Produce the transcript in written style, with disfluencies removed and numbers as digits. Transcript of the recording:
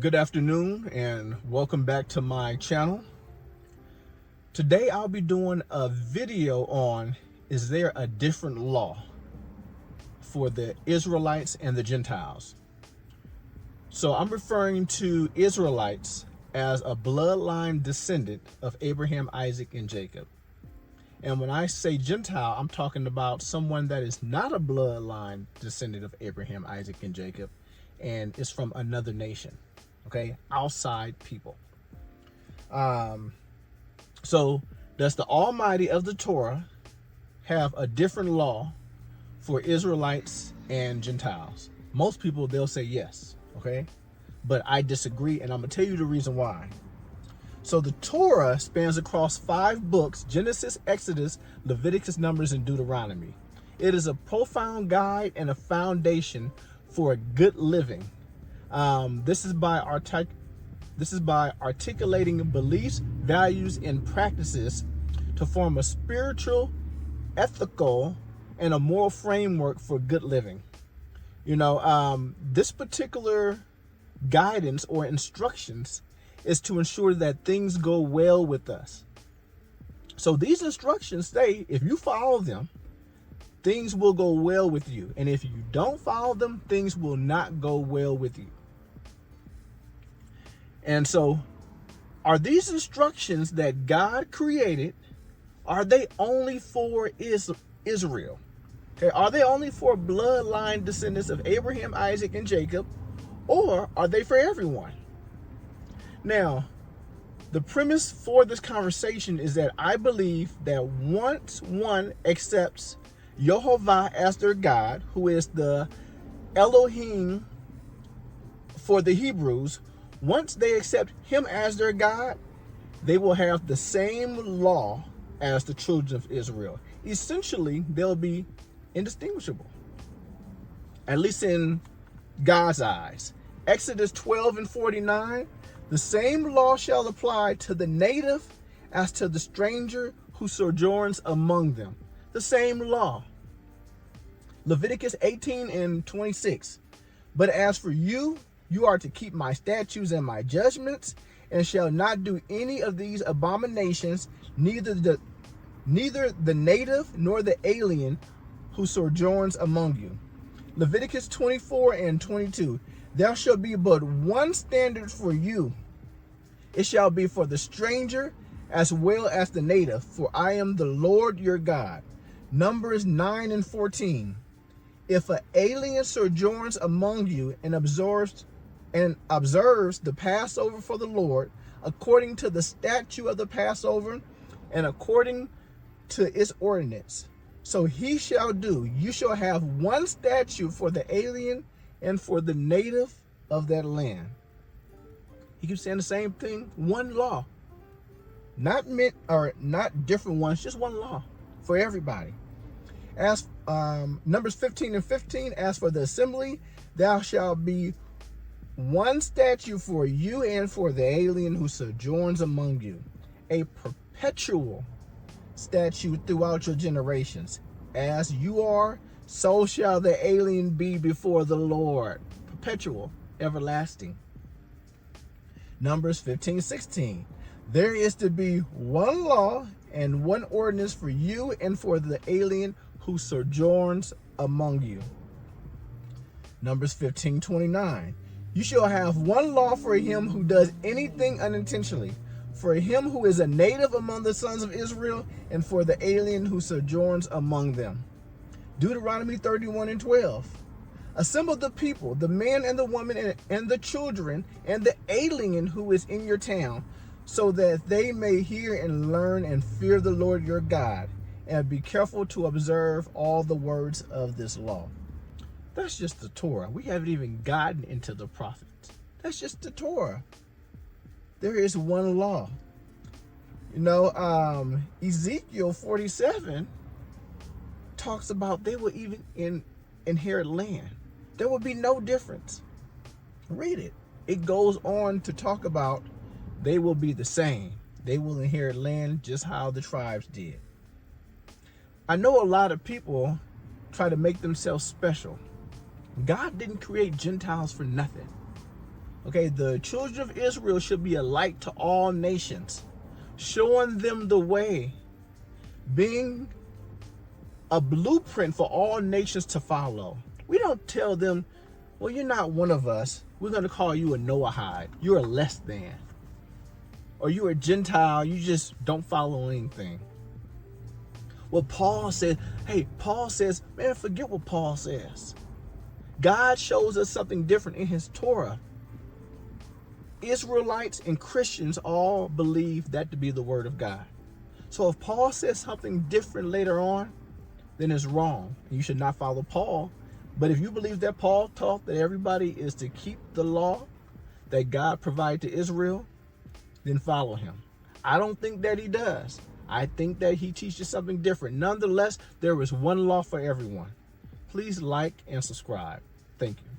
Good afternoon and welcome back to my channel. Today I'll be doing a video on, is there a different law for the Israelites and the Gentiles? So I'm referring to Israelites as a bloodline descendant of Abraham, Isaac, and Jacob. And when I say Gentile, I'm talking about someone that is not a bloodline descendant of Abraham, Isaac, and Jacob, and is from another nation. Okay, outside people. So does the Almighty of the Torah have a different law for Israelites and Gentiles? Most people, they'll say yes, okay? But I disagree, and I'm gonna tell you the reason why. So the Torah spans across 5 books: Genesis, Exodus, Leviticus, Numbers, and Deuteronomy. It is a profound guide and a foundation for a good living. This is by articulating beliefs, values, and practices to form a spiritual, ethical, and a moral framework for good living. This particular guidance or instructions is to ensure that things go well with us. So these instructions say, if you follow them, things will go well with you. And if you don't follow them, things will not go well with you. And so, are these instructions that God created, are they only for Israel? Okay, are they only for bloodline descendants of Abraham, Isaac, and Jacob, or are they for everyone? Now, the premise for this conversation is that I believe that once one accepts Yehovah as their God, who is the Elohim for the Hebrews, once they accept him as their God, they will have the same law as the children of Israel. Essentially, they'll be indistinguishable, at least in God's eyes. Exodus 12:49, the same law shall apply to the native as to the stranger who sojourns among them. The same law. Leviticus 18:26, but as for you, you are to keep my statutes and my judgments, and shall not do any of these abominations, neither the native nor the alien who sojourns among you. Leviticus 24:22, there shall be but one standard for you. It shall be for the stranger as well as the native, for I am the Lord your God. Numbers 9:14, if an alien sojourns among you and observes the Passover for the Lord, according to the statute of the Passover and according to its ordinance, so he shall do. You shall have one statute for the alien and for the native of that land. He keeps saying the same thing. One law, not different ones, just one law for everybody. As Numbers 15:15, as for the assembly, thou shalt be one statute for you and for the alien who sojourns among you, a perpetual statute throughout your generations. As you are, so shall the alien be before the Lord. Perpetual, everlasting. Numbers 15:16, there is to be one law and one ordinance for you and for the alien who sojourns among you. Numbers 15:29, you shall have one law for him who does anything unintentionally, for him who is a native among the sons of Israel, and for the alien who sojourns among them. Deuteronomy 31:12, assemble the people, the man and the woman and the children and the alien who is in your town, so that they may hear and learn and fear the Lord your God, and be careful to observe all the words of this law. That's just the Torah. We haven't even gotten into the prophets. That's just the Torah. There is one law. Ezekiel 47 talks about they will even inherit land. There will be no difference. Read it. It goes on to talk about they will be the same. They will inherit land just how the tribes did. I know a lot of people try to make themselves special. God didn't create Gentiles for nothing. Okay, the children of Israel should be a light to all nations, showing them the way, being a blueprint for all nations to follow. We don't tell them, well, you're not one of us. We're going to call you a Noahide. You're a less than. Or you're a Gentile. You just don't follow anything. What Paul said, hey, Paul says, man, forget what Paul says. God shows us something different in his Torah. Israelites and Christians all believe that to be the word of God. So if Paul says something different later on, then it's wrong. You should not follow Paul. But if you believe that Paul taught that everybody is to keep the law that God provided to Israel, then follow him. I don't think that he does. I think that he teaches something different. Nonetheless, there is one law for everyone. Please like and subscribe. Thank you.